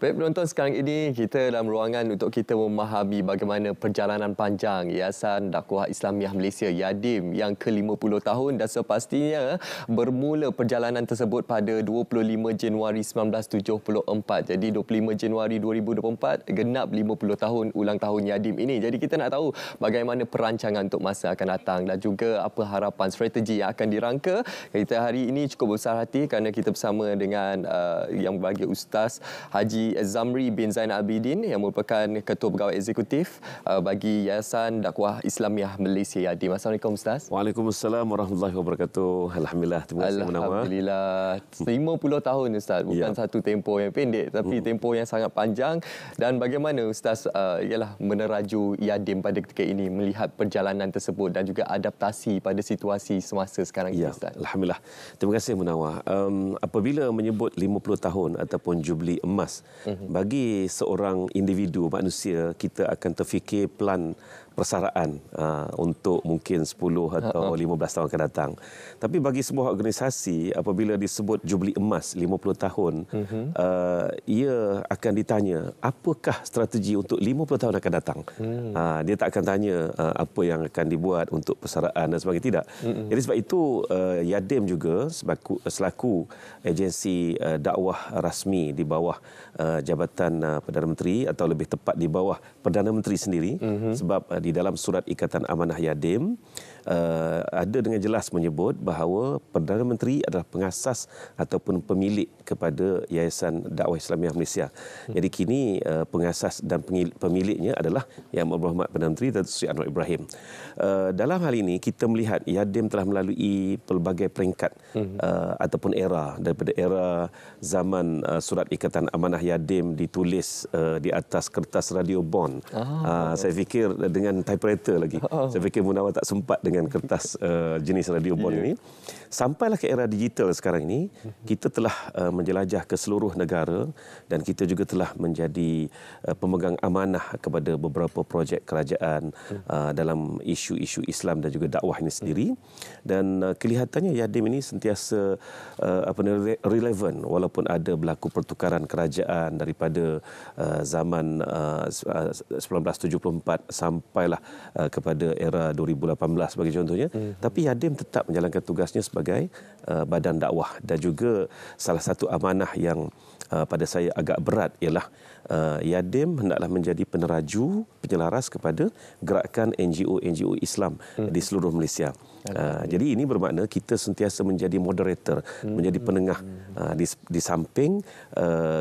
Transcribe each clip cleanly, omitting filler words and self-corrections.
Baik penonton, sekarang ini kita dalam ruangan untuk kita memahami bagaimana perjalanan panjang Yayasan Dakwah Islamiah Malaysia YADIM yang ke-50 tahun, dan sepastinya bermula perjalanan tersebut pada 25 Januari 1974. Jadi 25 Januari 2024 genap 50 tahun ulang tahun YADIM ini. Jadi kita nak tahu bagaimana perancangan untuk masa akan datang dan juga apa harapan strategi yang akan dirangka. Kita hari ini cukup besar hati kerana kita bersama dengan yang berbahagia Ustaz Haji Zamri bin Zainal Abidin yang merupakan Ketua Pegawai Eksekutif bagi Yayasan Dakwah Islamiah Malaysia YADIM. Assalamualaikum Ustaz. Waalaikumsalam warahmatullahi wabarakatuh. Alhamdulillah. Terima kasih Munawar. Alhamdulillah. 50 tahun Ustaz. Bukan satu tempoh yang pendek tapi tempoh yang sangat panjang. Dan bagaimana Ustaz ialah meneraju YADIM pada ketika ini, melihat perjalanan tersebut dan juga adaptasi pada situasi semasa sekarang ini Ustaz. Alhamdulillah. Terima kasih Munawar. Apabila menyebut 50 tahun ataupun Jubli Emas, bagi seorang individu manusia, kita akan terfikir plan persaraan untuk mungkin 10 atau 15 tahun akan datang. Tapi bagi sebuah organisasi, apabila disebut Jubli Emas 50 tahun, ia akan ditanya, apakah strategi untuk 50 tahun akan datang? Dia tak akan tanya apa yang akan dibuat untuk persaraan dan sebagainya, tidak. Jadi sebab itu YADIM juga selaku agensi dakwah rasmi di bawah Jabatan Perdana Menteri, atau lebih tepat di bawah Perdana Menteri sendiri, sebab di dalam surat ikatan amanah YADIM ada dengan jelas menyebut bahawa Perdana Menteri adalah pengasas ataupun pemilik kepada Yayasan Dakwah Islamiah Malaysia. Jadi kini pengasas dan pemiliknya adalah Yang Berhormat Perdana Menteri Datuk Seri Anwar Ibrahim. Dalam hal ini kita melihat YADIM telah melalui pelbagai peringkat ataupun era, daripada era zaman surat ikatan amanah YADIM ditulis di atas kertas radio bond. Saya fikir dengan typewriter lagi. Saya fikir Munawar tak sempat dengan kertas jenis radio bond ini. Sampailah ke era digital sekarang ini, kita telah menjelajah ke seluruh negara dan kita juga telah menjadi pemegang amanah kepada beberapa projek kerajaan dalam isu-isu Islam dan juga dakwah ini sendiri. Dan kelihatannya YADIM ini sentiasa relevan, walaupun ada berlaku pertukaran kerajaan daripada zaman 1974 sampailah kepada era 2018 bagi contohnya. Tapi YADIM tetap menjalankan tugasnya sebagai badan dakwah, dan juga salah satu amanah yang pada saya agak berat ialah YADIM hendaklah menjadi peneraju, penyelaras kepada gerakan NGO Islam di seluruh Malaysia. Jadi ini bermakna kita sentiasa menjadi moderator, menjadi penengah di samping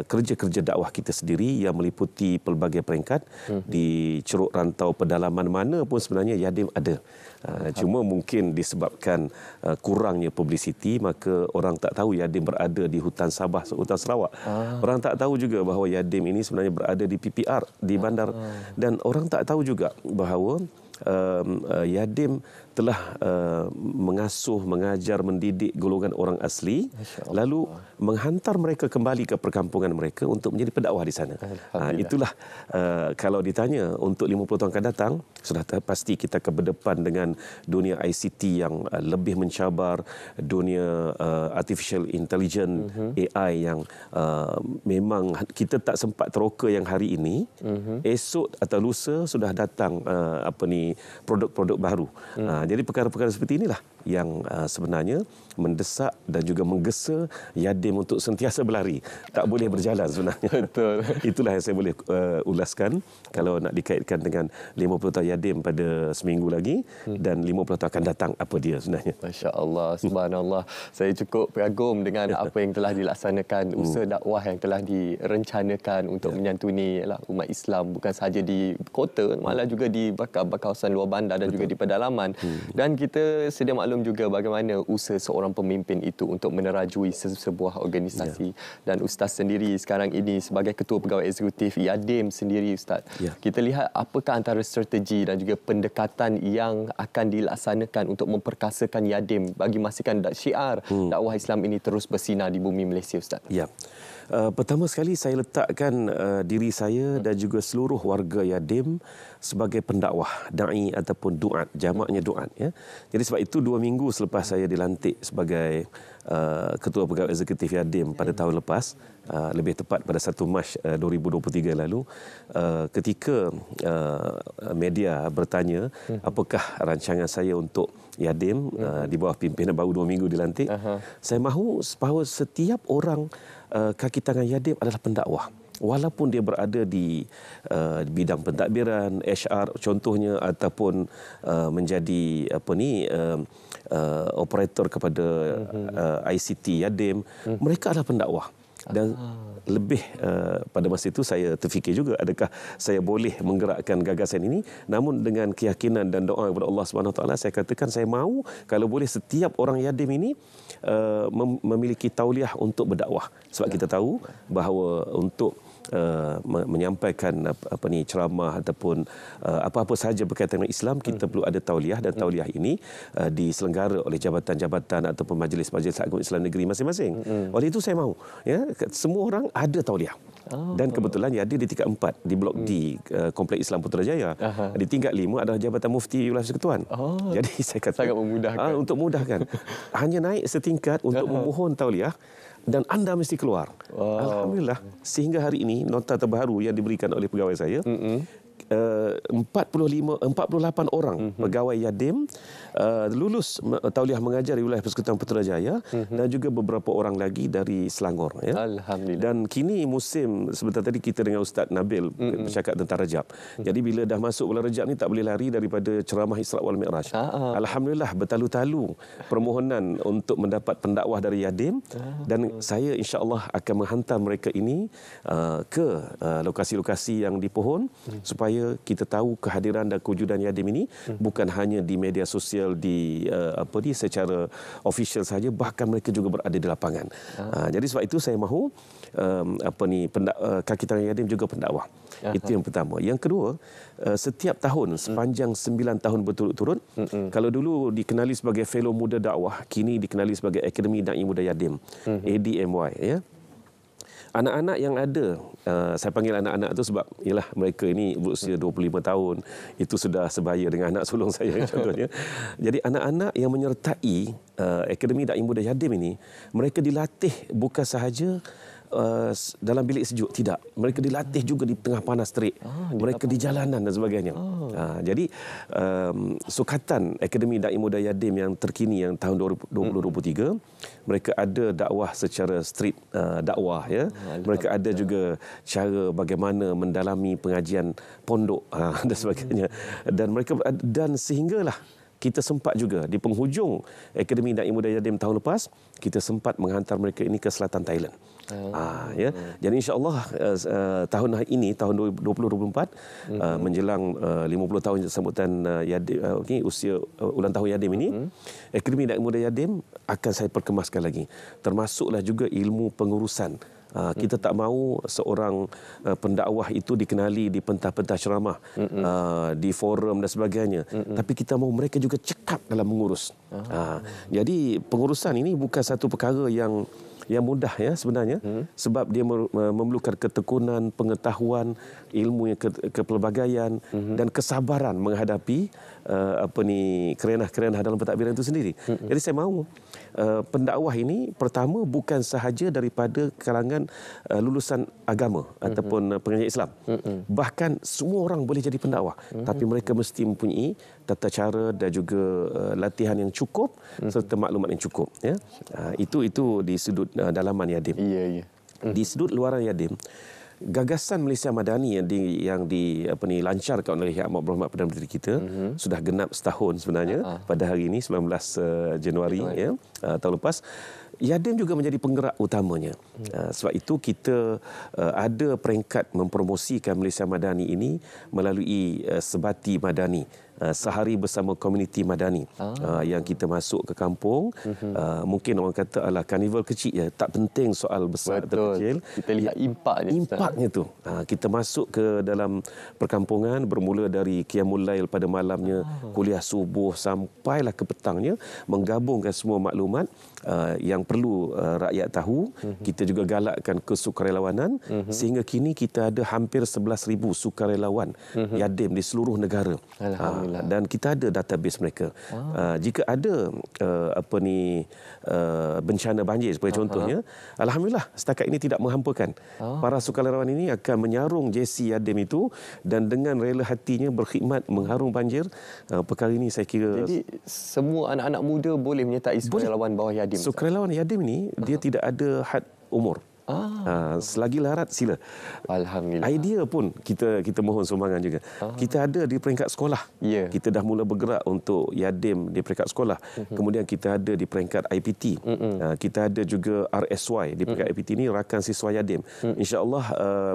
kerja-kerja dakwah kita sendiri yang meliputi pelbagai peringkat di ceruk rantau pedalaman mana pun sebenarnya YADIM ada. Cuma mungkin disebabkan kurangnya publicity, maka orang tak tahu YADIM berada di hutan Sabah, hutan Sarawak. Orang tak tahu juga bahawa YADIM ini sebenarnya berada di PPR, di bandar. Dan orang tak tahu juga bahawa YADIM telah mengasuh, mengajar, mendidik golongan orang asli, lalu menghantar mereka kembali ke perkampungan mereka untuk menjadi pendakwah di sana. Itulah kalau ditanya untuk 50 tahun akan datang, sudah pasti kita akan berdepan dengan dunia ICT yang lebih mencabar, dunia artificial intelligence, AI yang memang kita tak sempat teroka yang hari ini, esok atau lusa sudah datang produk-produk baru. Jadi perkara-perkara seperti inilah yang sebenarnya mendesak dan juga menggesa YADIM untuk sentiasa berlari. Tak boleh berjalan sebenarnya. Betul. Itulah yang saya boleh ulaskan kalau nak dikaitkan dengan 50 tahun YADIM pada seminggu lagi dan 50 tahun akan datang, apa dia sebenarnya. Masya Allah, subhanallah. Saya cukup kagum dengan apa yang telah dilaksanakan, usaha dakwah yang telah direncanakan untuk menyantuni umat Islam, bukan sahaja di kota, malah juga di kawasan luar bandar dan juga di pedalaman. Dan kita sedia maklum juga bagaimana usaha seorang pemimpin itu untuk menerajui sebuah organisasi. Dan Ustaz sendiri sekarang ini sebagai Ketua Pegawai Eksekutif YADIM sendiri Ustaz, kita lihat apakah antara strategi dan juga pendekatan yang akan dilaksanakan untuk memperkasakan YADIM bagi memastikan syiar dakwah Islam ini terus bersinar di bumi Malaysia Ustaz. Pertama sekali saya letakkan diri saya dan juga seluruh warga YADIM sebagai pendakwah, da'i ataupun du'at, jamaknya du'at. Jadi sebab itu 2 minggu selepas saya dilantik sebagai Ketua Pegawai Eksekutif Yadim pada tahun lepas, lebih tepat pada 1 Mac 2023 lalu, ketika media bertanya apakah rancangan saya untuk Yadim di bawah pimpinan baru 2 minggu dilantik, saya mahu bahawa setiap orang kaki tangan Yadim adalah pendakwah. Walaupun dia berada di bidang pentadbiran, HR contohnya, ataupun menjadi operator kepada ICT Yadim, mereka adalah pendakwah. Dan lebih pada masa itu saya terfikir juga, adakah saya boleh menggerakkan gagasan ini? Namun dengan keyakinan dan doa kepada Allah Subhanahu Wa Taala, saya katakan saya mahu kalau boleh setiap orang Yadim ini memiliki tauliah untuk berdakwah. Sebab kita tahu bahawa untuk menyampaikan ceramah ataupun apa-apa sahaja berkaitan dengan Islam, kita perlu ada tauliah, dan tauliah ini diselenggara oleh jabatan-jabatan ataupun majlis-majlis agama Islam negeri masing-masing. Oleh itu saya mahu semua orang ada tauliah. Dan kebetulan Yadim di tingkat 4 di Blok D Kompleks Islam Putrajaya. Di tingkat 5 adalah Jabatan Mufti Wilayah Persekutuan. Jadi saya kata sangat memudahkan. Untuk memudahkan. Hanya naik setingkat untuk memohon tauliah dan anda mesti keluar. Alhamdulillah, sehingga hari ini nota terbaru yang diberikan oleh pegawai saya, 48 orang pegawai Yadim lulus tauliah mengajar di wilayah Persekutuan Putrajaya, dan juga beberapa orang lagi dari Selangor. Alhamdulillah. Dan kini musim, sebentar tadi kita dengan Ustaz Nabil bercakap tentang Rajab. Jadi bila dah masuk bulan Rajab ni tak boleh lari daripada ceramah Isra' wal Mi'raj. Alhamdulillah, bertalu-talu permohonan untuk mendapat pendakwah dari Yadim, dan saya insya-Allah akan menghantar mereka ini ke lokasi-lokasi yang dipohon, supaya kita tahu kehadiran dan kewujudan Yadim ini bukan hanya di media sosial, secara official saja, bahkan mereka juga berada di lapangan. Jadi sebab itu saya mahu kaki tangan Yadim juga pendakwah. Itu yang pertama. Yang kedua, setiap tahun sepanjang 9 tahun berturut-turut, kalau dulu dikenali sebagai Fellow Muda Dakwah, kini dikenali sebagai Akademi Dai Muda Yadim, ADMY, ya. Anak-anak yang ada, saya panggil anak-anak itu sebab ialah mereka ini berusia 25 tahun, itu sudah sebaya dengan anak sulung saya contohnya. Jadi anak-anak yang menyertai Akademi Dai Muda Yadim ini, mereka dilatih bukan sahaja dalam bilik sejuk, tidak. Mereka dilatih juga di tengah panas terik. Mereka di jalanan dan sebagainya. Jadi sukatan Akademi Dai Muda Yadim yang terkini yang tahun 2023, mereka ada dakwah secara street dakwah, ya. Mereka ada juga cara bagaimana mendalami pengajian pondok dan sebagainya. Dan mereka sehinggalah kita sempat juga di penghujung Akademi Dai Muda Yadim tahun lepas, kita sempat menghantar mereka ini ke selatan Thailand. Ya. Jadi insya-Allah tahun ini, tahun 2024, menjelang 50 tahun sambutan Yadim, usia ulang tahun Yadim ini, Akademi Dai Muda Yadim akan saya perkemaskan lagi. Termasuklah juga ilmu pengurusan. Kita tak mahu seorang pendakwah itu dikenali di pentas-pentas ceramah, di forum dan sebagainya. Tapi kita mahu mereka juga cekap dalam mengurus. Jadi pengurusan ini bukan satu perkara yang mudah, ya, sebenarnya, sebab dia memerlukan ketekunan, pengetahuan, ilmu yang kepelbagaian, dan kesabaran menghadapi kerenah-kerenah dalam pentadbiran itu sendiri. Jadi saya mahu pendakwah ini pertama bukan sahaja daripada kalangan lulusan agama ataupun pengajar Islam. Bahkan semua orang boleh jadi pendakwah, tapi mereka mesti mempunyai tata cara dan juga latihan yang cukup serta maklumat yang cukup, ya. Itu di sudut dalaman Yadim. Ya. Di sudut luaran Yadim, gagasan Malaysia Madani yang dilancarkan oleh Yang Amat Berhormat Perdana Menteri kita sudah genap setahun sebenarnya pada hari ini, 19 Januari, ya, tahun lepas. Yadim juga menjadi penggerak utamanya. Sebab itu kita ada peringkat mempromosikan Malaysia Madani ini melalui Sebati Madani, sehari bersama komuniti Madani, yang kita masuk ke kampung. Mungkin orang kata adalah karnival kecil, ya, tak penting soal besar atau kecil. Kita lihat impaknya tu. Kita masuk ke dalam perkampungan, bermula dari Qiyamul Lail pada malamnya, kuliah subuh sampailah ke petangnya, menggabungkan semua maklumat yang perlu rakyat tahu. Kita juga galakkan kesukarelawanan, sehingga kini kita ada hampir 11,000 sukarelawan Yadim di seluruh negara. Alhamdulillah. Dan kita ada database mereka. Jika ada bencana banjir sebagai contohnya, alhamdulillah setakat ini tidak menghampakan. Para sukarelawan ini akan menyarung JC Yadim itu dan dengan rela hatinya berkhidmat mengharung banjir. Perkara ini saya kira Jadi semua anak-anak muda boleh menyertai sukarelawan bawah Yadim. sukarelawan Yadim ini dia tidak ada had umur. Selagi larat sila. Alhamdulillah. Idea pun kita mohon sumbangan juga. Kita ada di peringkat sekolah. Ya. Kita dah mula bergerak untuk Yadim di peringkat sekolah. Kemudian kita ada di peringkat IPT. Kita ada juga RSY di peringkat IPT ini, Rakan Siswa Yadim. InsyaAllah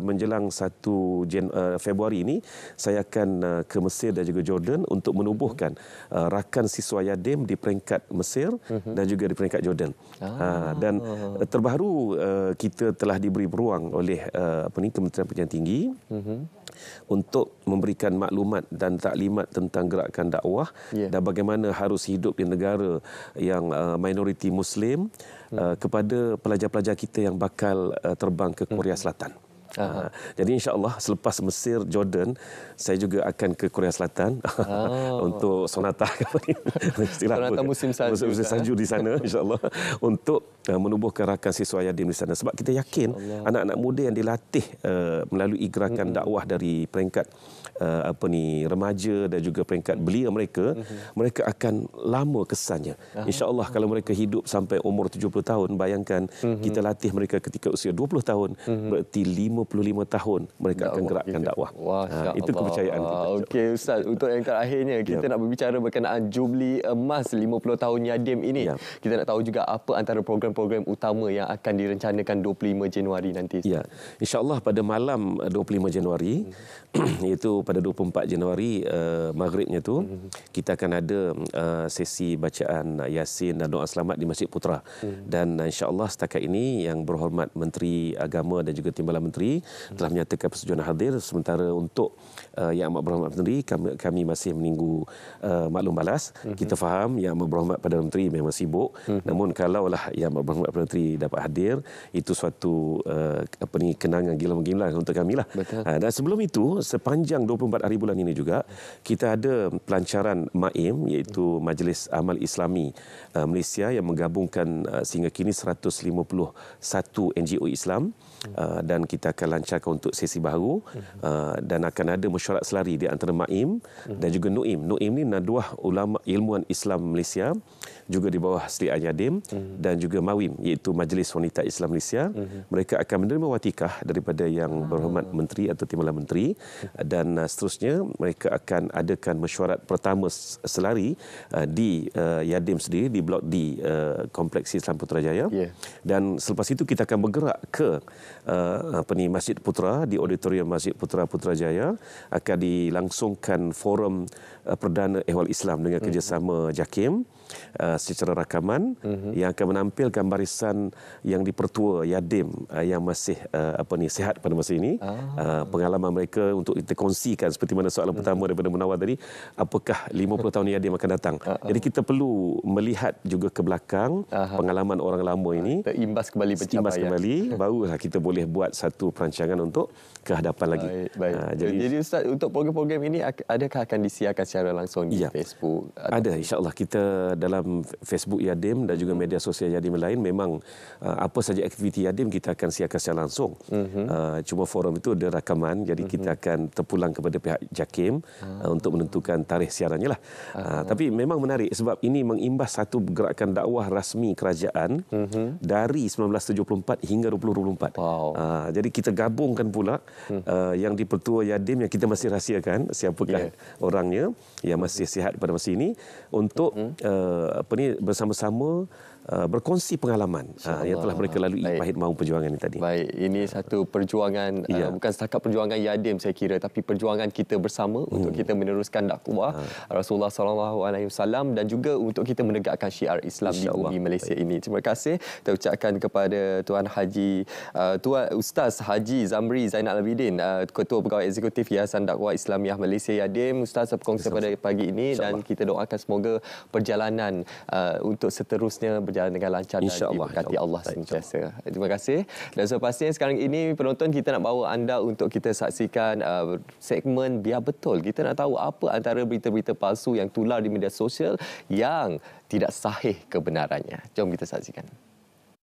menjelang 1 Februari ini saya akan ke Mesir dan juga Jordan untuk menubuhkan Rakan Siswa Yadim di peringkat Mesir dan juga di peringkat Jordan. Dan terbaru kita telah diberi peluang oleh Kementerian Pendidikan Tinggi untuk memberikan maklumat dan taklimat tentang gerakan dakwah dan bagaimana harus hidup di negara yang minoriti Muslim kepada pelajar-pelajar kita yang bakal terbang ke Korea Selatan. Jadi insya-Allah selepas Mesir, Jordan, saya juga akan ke Korea Selatan untuk sonata Sonata musim salju di sana insya-Allah untuk menubuhkan rakan siswa Yadim di sana, sebab kita yakin anak-anak muda yang dilatih melalui gerakan dakwah dari peringkat remaja dan juga peringkat belia mereka, mereka akan lama kesannya. Insya-Allah kalau mereka hidup sampai umur 70 tahun, bayangkan kita latih mereka ketika usia 20 tahun, berarti 55 tahun mereka akan gerakkan dakwah. Itu kepercayaan kita. Okey Ustaz, untuk yang terakhirnya kita nak berbicara berkenaan Jubli Emas 50 tahun Yadim ini. Kita nak tahu juga apa antara program-program utama yang akan direncanakan 25 Januari nanti. Ya, insya-Allah pada malam 25 Januari iaitu pada 24 Januari maghribnya tu kita akan ada sesi bacaan Yasin dan doa selamat di Masjid Putra. Dan insya-Allah setakat ini yang berhormat Menteri Agama dan juga Timbalan Menteri telah menyatakan persetujuan hadir, sementara untuk Yang Amat Berhormat Menteri kami masih menunggu maklum balas. Kita faham Yang Amat Berhormat Perdana Menteri memang sibuk, namun kalaulah Yang Amat Berhormat Perdana Menteri dapat hadir, itu suatu kenangan gila-gila untuk kami lah. Dan sebelum itu, sepanjang 24 hari bulan ini juga kita ada pelancaran MAIM, iaitu Majlis Amal Islami Malaysia, yang menggabungkan sehingga kini 151 NGO Islam, dan kita akan lancarkan untuk sesi baru, dan akan ada mesyuarat selari di antara MAIM dan juga NUIM. NUIM ni Nadwah Ulama Ilmuan Islam Malaysia, juga di bawah Sri Yadim, dan juga MAWIM, iaitu Majlis Wanita Islam Malaysia. Mereka akan menerima watikah daripada Yang Berhormat Menteri atau Timbalan Menteri, dan seterusnya mereka akan adakan mesyuarat pertama selari di Yadim sendiri, di Blok D Kompleks Islam Putrajaya. Dan selepas itu kita akan bergerak ke Masjid Putra, di auditorium Masjid Putra Putrajaya. Akan dilangsungkan forum perdana ehwal Islam dengan kerjasama JAKIM secara rakaman, yang akan menampilkan barisan yang dipertua Yadim yang masih sihat pada masa ini, pengalaman mereka untuk kita kongsikan, seperti mana soalan pertama daripada Munawar tadi, apakah 50 tahun Yadim akan datang. Jadi kita perlu melihat juga ke belakang pengalaman orang lama ini, terimbas kembali pencapaian, barulah kita boleh buat satu perancangan untuk ke hadapan lagi. Jadi Ustaz, untuk program-program ini adakah akan disiarkan secara langsung di Facebook? Ada, insya-Allah. Kita dalam Facebook Yadim dan juga media sosial Yadim lain, memang apa saja aktiviti Yadim kita akan siarkan secara langsung. Cuma forum itu ada rakaman, jadi kita akan terpulang kepada pihak JAKIM untuk menentukan tarikh siarannya lah. Tapi memang menarik sebab ini mengimbas satu gerakan dakwah rasmi kerajaan dari 1974 hingga 2024. Jadi kita gabungkan pula yang dipertua Yadim yang kita masih rahsiakan siapakah orangnya yang masih sihat pada masa ini, untuk bersama-sama berkongsi pengalaman yang telah mereka lalui pahit maung perjuangan ini tadi. Baik, ini satu perjuangan, bukan setakat perjuangan Yadim saya kira, tapi perjuangan kita bersama untuk kita meneruskan dakwah Rasulullah SAW dan juga untuk kita menegakkan syiar Islam di bumi Malaysia ini. Terima kasih kita ucapkan kepada Tuan Ustaz Haji Zamri Zainal Abidin, Ketua Pegawai Eksekutif Yayasan Dakwah Islamiah Malaysia Yadim. Ustaz berkongsi pada pagi ini, dan kita doakan semoga perjalanan untuk seterusnya berjalan berjalan dengan lancar dan InsyaAllah, diberkati insyaAllah. Allah sentiasa. Terima kasih. Dan sepastinya sekarang ini penonton, kita nak bawa anda untuk kita saksikan segmen Biar Betul. Kita nak tahu apa antara berita-berita palsu yang tular di media sosial yang tidak sahih kebenarannya. Jom kita saksikan.